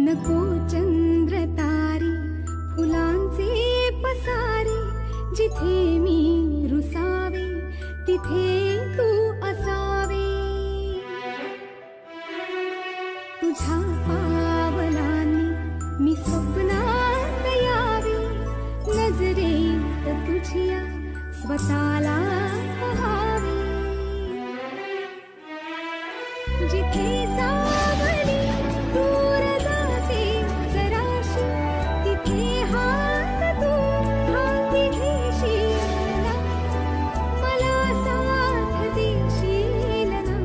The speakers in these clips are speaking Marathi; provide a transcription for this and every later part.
नको चंद्र तारे फुलांचे पसारे, जिथे मी रुसावे तिथे तू असावे. तुझ्या पावलांनी मी स्वप्नात यावे, नजरेत तुझ्या स्वतःला पहावे. जिथे सावली दूर जाते जराशी, तिथे हात तू हाती घेशील ना, मला साथ देशील ना.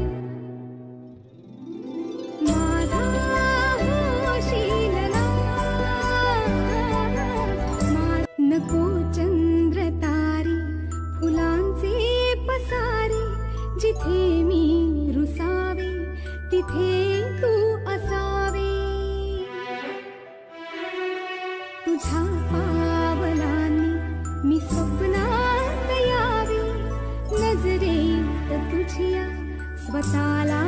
माझा होशील ना. नको चंद्र तारे फुलांचे पसारे, जिथे मी रुसावे तिथे तू असावे. तुझ्या पावलांनी मी स्वप्नात यावे, नजरेत तुझ्या स्वतःला